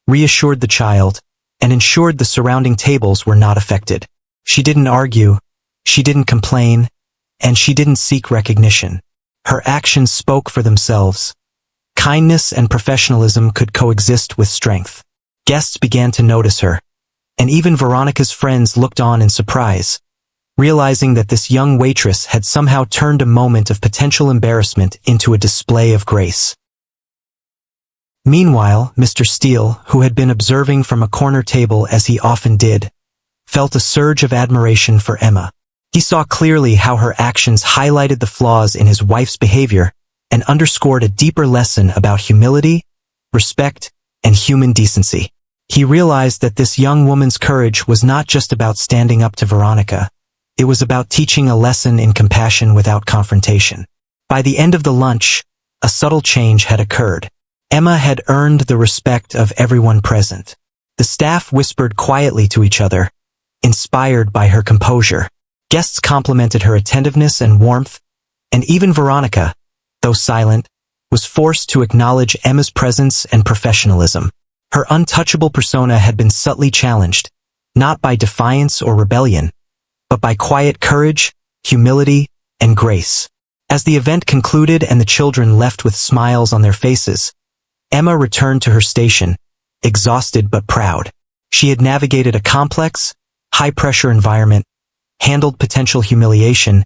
reassured the child, and ensured the surrounding tables were not affected. She didn't argue, she didn't complain, and she didn't seek recognition. Her actions spoke for themselves. Kindness and professionalism could coexist with strength. Guests began to notice her, and even Veronica's friends looked on in surprise, realizing that this young waitress had somehow turned a moment of potential embarrassment into a display of grace. Meanwhile, Mr. Steele, who had been observing from a corner table as he often did, felt a surge of admiration for Emma. He saw clearly how her actions highlighted the flaws in his wife's behavior and underscored a deeper lesson about humility, respect, and human decency. He realized that this young woman's courage was not just about standing up to Veronica. It was about teaching a lesson in compassion without confrontation. By the end of the lunch, a subtle change had occurred. Emma had earned the respect of everyone present. The staff whispered quietly to each other, inspired by her composure. Guests complimented her attentiveness and warmth, and even Veronica, though silent, was forced to acknowledge Emma's presence and professionalism. Her untouchable persona had been subtly challenged, not by defiance or rebellion, but by quiet courage, humility, and grace. As the event concluded and the children left with smiles on their faces, Emma returned to her station, exhausted but proud. She had navigated a complex, high-pressure environment, handled potential humiliation,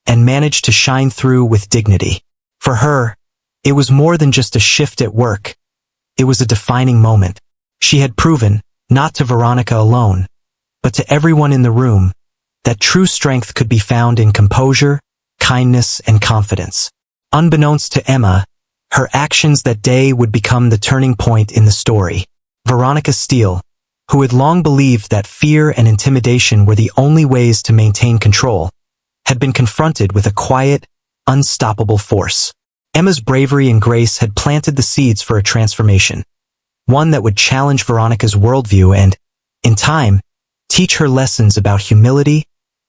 and managed to shine through with dignity. For her, it was more than just a shift at work. It was a defining moment. She had proven, not to Veronica alone, but to everyone in the room, that true strength could be found in composure, kindness, and confidence. Unbeknownst to Emma, her actions that day would become the turning point in the story. Veronica Steele, who had long believed that fear and intimidation were the only ways to maintain control, had been confronted with a quiet, unstoppable force. Emma's bravery and grace had planted the seeds for a transformation, one that would challenge Veronica's worldview and, in time, teach her lessons about humility,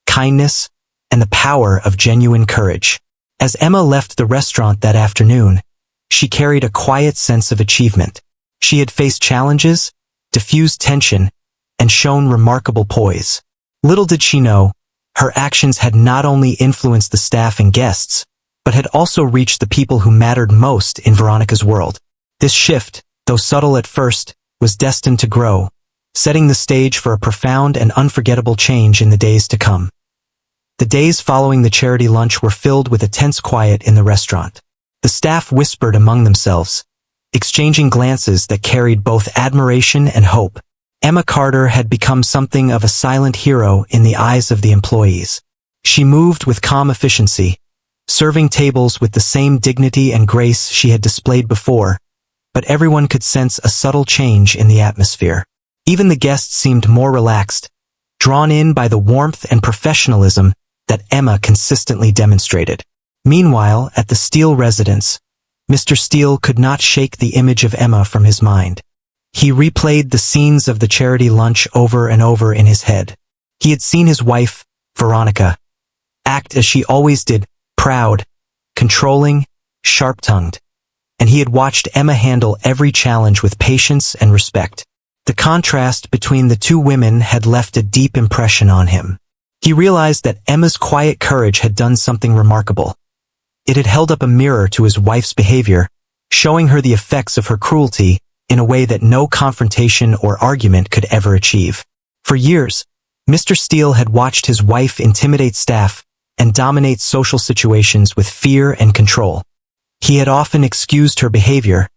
kindness, and the power of genuine courage. As Emma left the restaurant that afternoon, she carried a quiet sense of achievement. She had faced challenges, diffused tension, and shown remarkable poise. Little did she know, her actions had not only influenced the staff and guests, but had also reached the people who mattered most in Veronica's world. This shift, though subtle at first, was destined to grow, setting the stage for a profound and unforgettable change in the days to come. The days following the charity lunch were filled with a tense quiet in the restaurant. The staff whispered among themselves, exchanging glances that carried both admiration and hope. Emma Carter had become something of a silent hero in the eyes of the employees. She moved with calm efficiency, serving tables with the same dignity and grace she had displayed before, but everyone could sense a subtle change in the atmosphere. Even the guests seemed more relaxed, drawn in by the warmth and professionalism that Emma consistently demonstrated. Meanwhile, at the Steele residence, Mr. Steele could not shake the image of Emma from his mind. He replayed the scenes of the charity lunch over and over in his head. He had seen his wife, Veronica, act as she always did, proud, controlling, sharp-tongued, and he had watched Emma handle every challenge with patience and respect. The contrast between the two women had left a deep impression on him. He realized that Emma's quiet courage had done something remarkable. It had held up a mirror to his wife's behavior, showing her the effects of her cruelty in a way that no confrontation or argument could ever achieve. For years, Mr. Steele had watched his wife intimidate staff and dominate social situations with fear and control. He had often excused her behavior,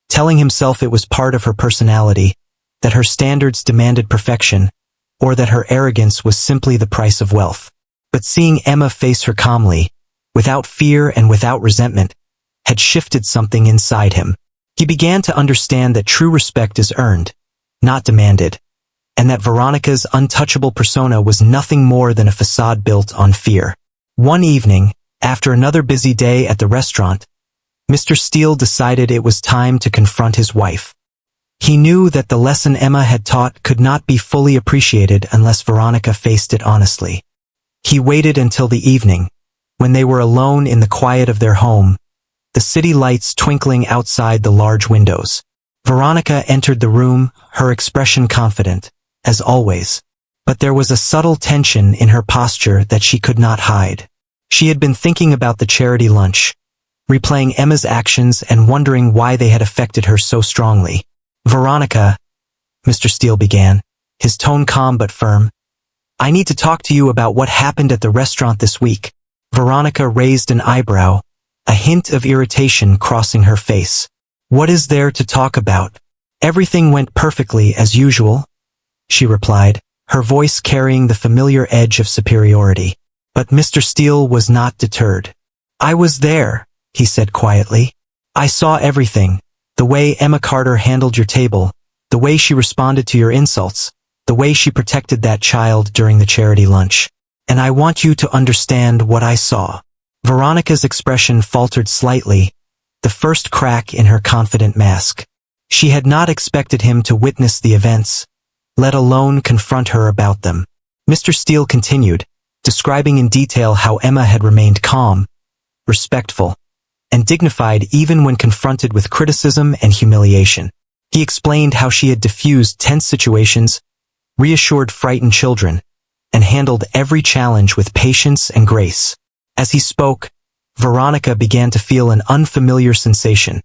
telling himself it was part of her personality, that her standards demanded perfection, or that her arrogance was simply the price of wealth. But seeing Emma face her calmly, without fear and without resentment, had shifted something inside him. He began to understand that true respect is earned, not demanded, and that Veronica's untouchable persona was nothing more than a facade built on fear. One evening, after another busy day at the restaurant, Mr. Steele decided it was time to confront his wife. He knew that the lesson Emma had taught could not be fully appreciated unless Veronica faced it honestly. He waited until the evening, when they were alone in the quiet of their home, the city lights twinkling outside the large windows. Veronica entered the room, her expression confident, as always. But there was a subtle tension in her posture that she could not hide. She had been thinking about the charity lunch, replaying Emma's actions and wondering why they had affected her so strongly. "Veronica," Mr. Steele began, his tone calm but firm, "I need to talk to you about what happened at the restaurant this week." Veronica raised an eyebrow, a hint of irritation crossing her face. "What is there to talk about? Everything went perfectly as usual," she replied, her voice carrying the familiar edge of superiority. But Mr. Steele was not deterred. "I was there," he said quietly. "I saw everything. The way Emma Carter handled your table, the way she responded to your insults, the way she protected that child during the charity lunch. And I want you to understand what I saw." Veronica's expression faltered slightly, the first crack in her confident mask. She had not expected him to witness the events, let alone confront her about them. Mr. Steele continued, describing in detail how Emma had remained calm, respectful, and dignified even when confronted with criticism and humiliation. He explained how she had diffused tense situations, reassured frightened children, and handled every challenge with patience and grace. As he spoke, Veronica began to feel an unfamiliar sensation,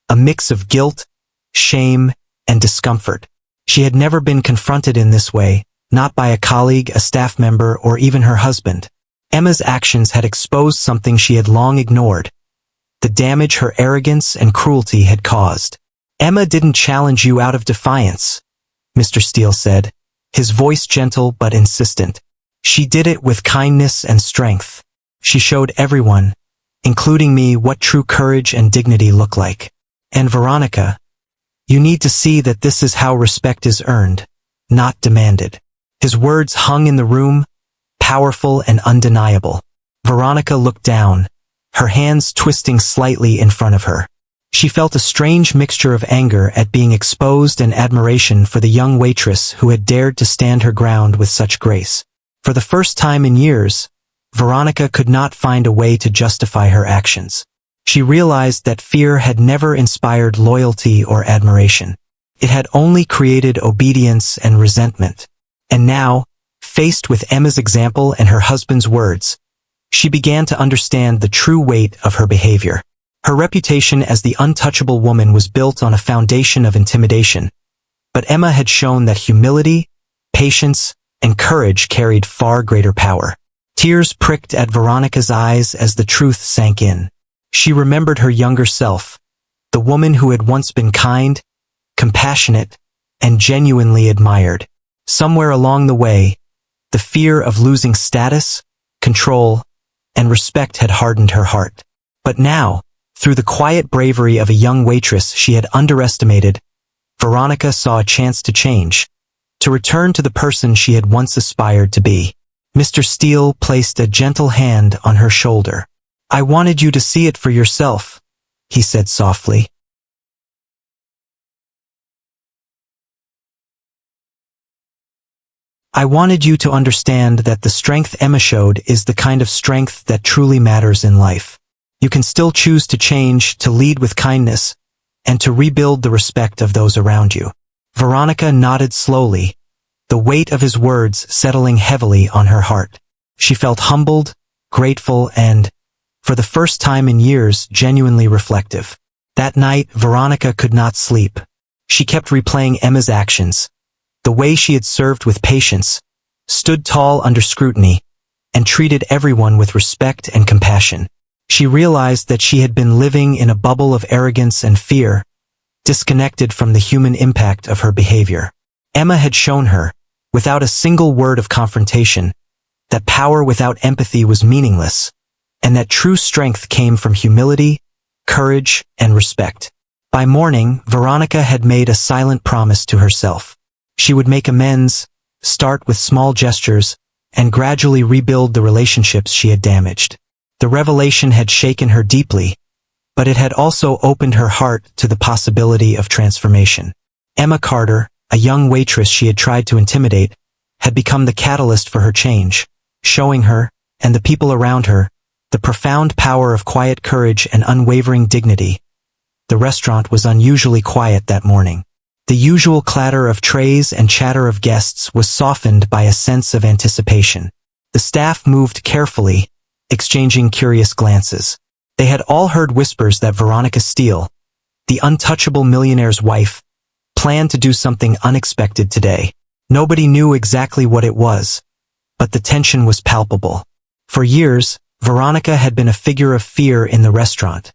a mix of guilt, shame, and discomfort. She had never been confronted in this way, not by a colleague, a staff member, or even her husband. Emma's actions had exposed something she had long ignored, the damage her arrogance and cruelty had caused. "Emma didn't challenge you out of defiance," Mr. Steele said, his voice gentle but insistent. "She did it with kindness and strength. She showed everyone, including me, what true courage and dignity look like. And Veronica, you need to see that this is how respect is earned, not demanded." His words hung in the room, powerful and undeniable. Veronica looked down, her hands twisting slightly in front of her. She felt a strange mixture of anger at being exposed and admiration for the young waitress who had dared to stand her ground with such grace. For the first time in years, Veronica could not find a way to justify her actions. She realized that fear had never inspired loyalty or admiration. It had only created obedience and resentment. And now, faced with Emma's example and her husband's words, she began to understand the true weight of her behavior. Her reputation as the untouchable woman was built on a foundation of intimidation, but Emma had shown that humility, patience, and courage carried far greater power. Tears pricked at Veronica's eyes as the truth sank in. She remembered her younger self, the woman who had once been kind, compassionate, and genuinely admired. Somewhere along the way, the fear of losing status, control, and respect had hardened her heart. But now, through the quiet bravery of a young waitress she had underestimated, Veronica saw a chance to change, to return to the person she had once aspired to be. Mr. Steele placed a gentle hand on her shoulder. "I wanted you to see it for yourself," he said softly. "I wanted you to understand that the strength Emma showed is the kind of strength that truly matters in life. You can still choose to change, to lead with kindness, and to rebuild the respect of those around you." Veronica nodded slowly, the weight of his words settling heavily on her heart. She felt humbled, grateful, and, for the first time in years, genuinely reflective. That night, Veronica could not sleep. She kept replaying Emma's actions, the way she had served with patience, stood tall under scrutiny, and treated everyone with respect and compassion. She realized that she had been living in a bubble of arrogance and fear, disconnected from the human impact of her behavior. Emma had shown her, without a single word of confrontation, that power without empathy was meaningless, and that true strength came from humility, courage, and respect. By morning, Veronica had made a silent promise to herself. She would make amends, start with small gestures, and gradually rebuild the relationships she had damaged. The revelation had shaken her deeply, but it had also opened her heart to the possibility of transformation. Emma Carter, a young waitress she had tried to intimidate, had become the catalyst for her change, showing her, and the people around her, the profound power of quiet courage and unwavering dignity. The restaurant was unusually quiet that morning. The usual clatter of trays and chatter of guests was softened by a sense of anticipation. The staff moved carefully, exchanging curious glances. They had all heard whispers that Veronica Steele, the untouchable millionaire's wife, planned to do something unexpected today. Nobody knew exactly what it was, but the tension was palpable. For years, Veronica had been a figure of fear in the restaurant,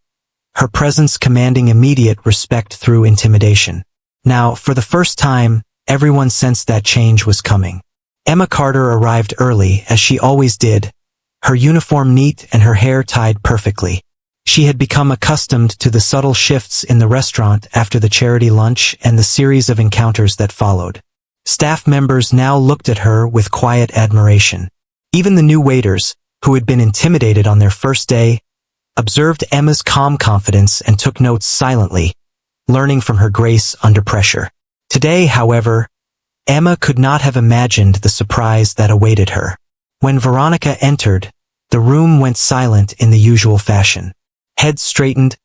her presence commanding immediate respect through intimidation. Now, for the first time, everyone sensed that change was coming. Emma Carter arrived early, as she always did, her uniform neat and her hair tied perfectly. She had become accustomed to the subtle shifts in the restaurant after the charity lunch and the series of encounters that followed. Staff members now looked at her with quiet admiration. Even the new waiters, who had been intimidated on their first day, observed Emma's calm confidence and took notes silently, learning from her grace under pressure. Today, however, Emma could not have imagined the surprise that awaited her. When Veronica entered, the room went silent in the usual fashion. Heads straightened,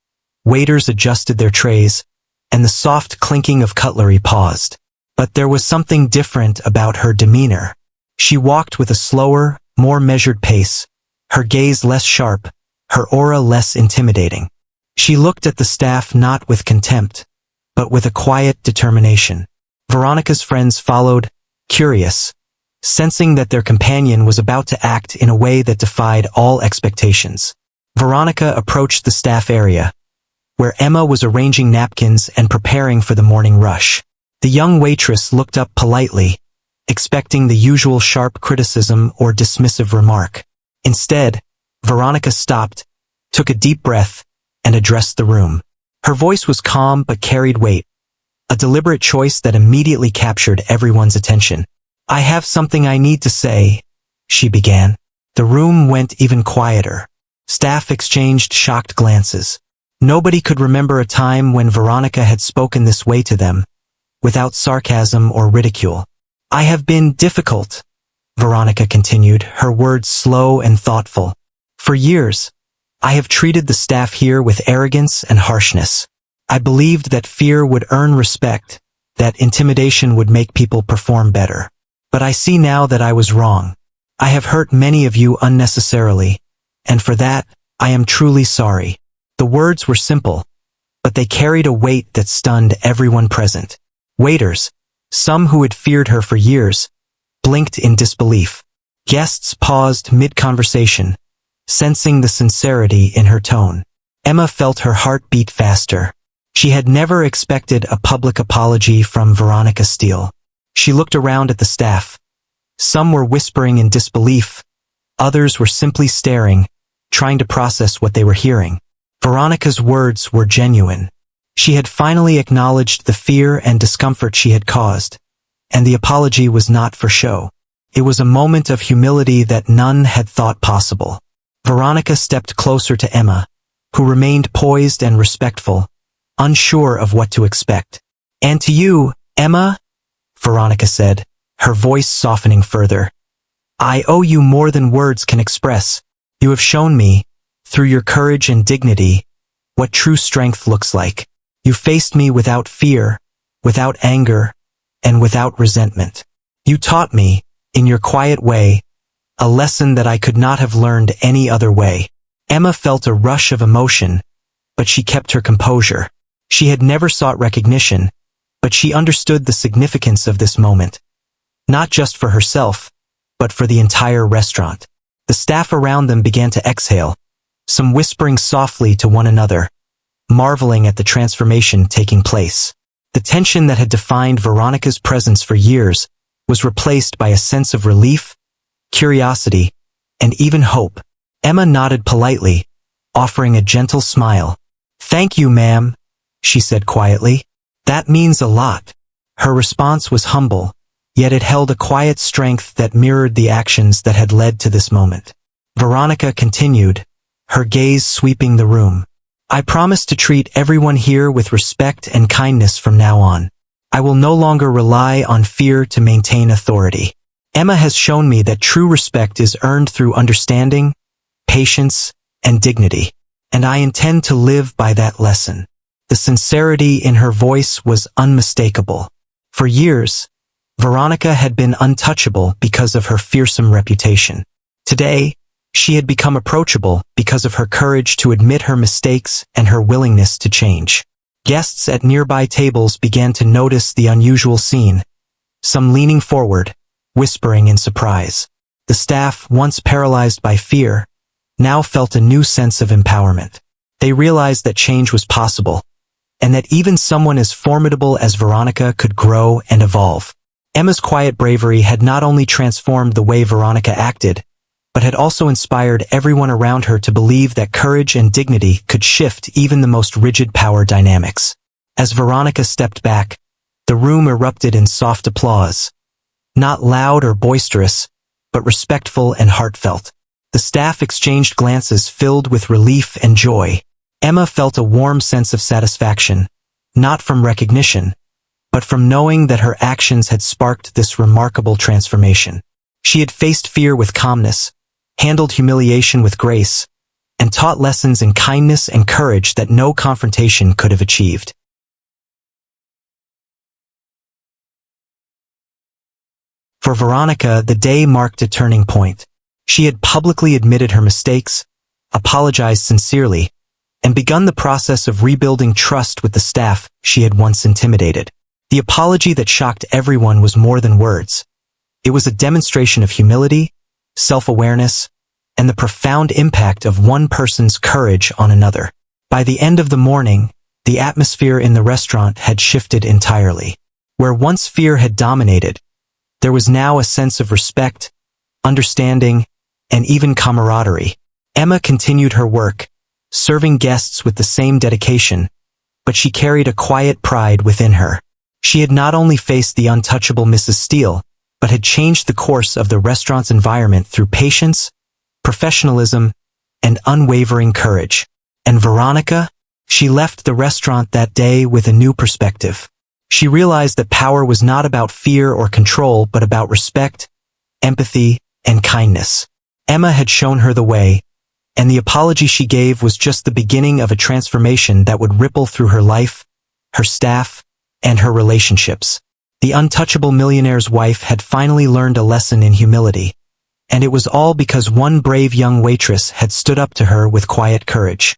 waiters adjusted their trays, and the soft clinking of cutlery paused. But there was something different about her demeanor. She walked with a slower, more measured pace, her gaze less sharp, her aura less intimidating. She looked at the staff not with contempt, but with a quiet determination. Veronica's friends followed, curious, sensing that their companion was about to act in a way that defied all expectations. Veronica approached the staff area, where Emma was arranging napkins and preparing for the morning rush. The young waitress looked up politely, expecting the usual sharp criticism or dismissive remark. Instead, Veronica stopped, took a deep breath, and addressed the room. Her voice was calm but carried weight, a deliberate choice that immediately captured everyone's attention. "I have something I need to say," she began. The room went even quieter. Staff exchanged shocked glances. Nobody could remember a time when Veronica had spoken this way to them, without sarcasm or ridicule. "I have been difficult," Veronica continued, her words slow and thoughtful. "For years, I have treated the staff here with arrogance and harshness. I believed that fear would earn respect, that intimidation would make people perform better. But I see now that I was wrong. I have hurt many of you unnecessarily, and for that, I am truly sorry." The words were simple, but they carried a weight that stunned everyone present. Waiters, some who had feared her for years, blinked in disbelief. Guests paused mid-conversation, sensing the sincerity in her tone. Emma felt her heart beat faster. She had never expected a public apology from Veronica Steele. She looked around at the staff. Some were whispering in disbelief. Others were simply staring, trying to process what they were hearing. Veronica's words were genuine. She had finally acknowledged the fear and discomfort she had caused, and the apology was not for show. It was a moment of humility that none had thought possible. Veronica stepped closer to Emma, who remained poised and respectful, unsure of what to expect. "And to you, Emma," Veronica said, her voice softening further, "I owe you more than words can express. You have shown me, through your courage and dignity, what true strength looks like. You faced me without fear, without anger, and without resentment. You taught me, in your quiet way, a lesson that I could not have learned any other way." Emma felt a rush of emotion, but she kept her composure. She had never sought recognition, but she understood the significance of this moment. Not just for herself, but for the entire restaurant. The staff around them began to exhale, some whispering softly to one another, marveling at the transformation taking place. The tension that had defined Veronica's presence for years was replaced by a sense of relief, curiosity, and even hope. Emma nodded politely, offering a gentle smile. "Thank you, ma'am," she said quietly. "That means a lot." Her response was humble, yet it held a quiet strength that mirrored the actions that had led to this moment. Veronica continued, her gaze sweeping the room. "I promise to treat everyone here with respect and kindness from now on. I will no longer rely on fear to maintain authority. Emma has shown me that true respect is earned through understanding, patience, and dignity, and I intend to live by that lesson." The sincerity in her voice was unmistakable. For years, Veronica had been untouchable because of her fearsome reputation. Today, she had become approachable because of her courage to admit her mistakes and her willingness to change. Guests at nearby tables began to notice the unusual scene, some leaning forward, whispering in surprise. The staff, once paralyzed by fear, now felt a new sense of empowerment. They realized that change was possible, and that even someone as formidable as Veronica could grow and evolve. Emma's quiet bravery had not only transformed the way Veronica acted, but had also inspired everyone around her to believe that courage and dignity could shift even the most rigid power dynamics. As Veronica stepped back, the room erupted in soft applause. Not loud or boisterous, but respectful and heartfelt. The staff exchanged glances filled with relief and joy. Emma felt a warm sense of satisfaction, not from recognition, but from knowing that her actions had sparked this remarkable transformation. She had faced fear with calmness, handled humiliation with grace, and taught lessons in kindness and courage that no confrontation could have achieved. For Veronica, the day marked a turning point. She had publicly admitted her mistakes, apologized sincerely, and begun the process of rebuilding trust with the staff she had once intimidated. The apology that shocked everyone was more than words. It was a demonstration of humility, self-awareness, and the profound impact of one person's courage on another. By the end of the morning, the atmosphere in the restaurant had shifted entirely. Where once fear had dominated, there was now a sense of respect, understanding, and even camaraderie. Emma continued her work, serving guests with the same dedication, but she carried a quiet pride within her. She had not only faced the untouchable Mrs. Steele, but had changed the course of the restaurant's environment through patience, professionalism, and unwavering courage. And Veronica? She left the restaurant that day with a new perspective. She realized that power was not about fear or control, but about respect, empathy, and kindness. Emma had shown her the way, and the apology she gave was just the beginning of a transformation that would ripple through her life, her staff, and her relationships. The untouchable millionaire's wife had finally learned a lesson in humility, and it was all because one brave young waitress had stood up to her with quiet courage.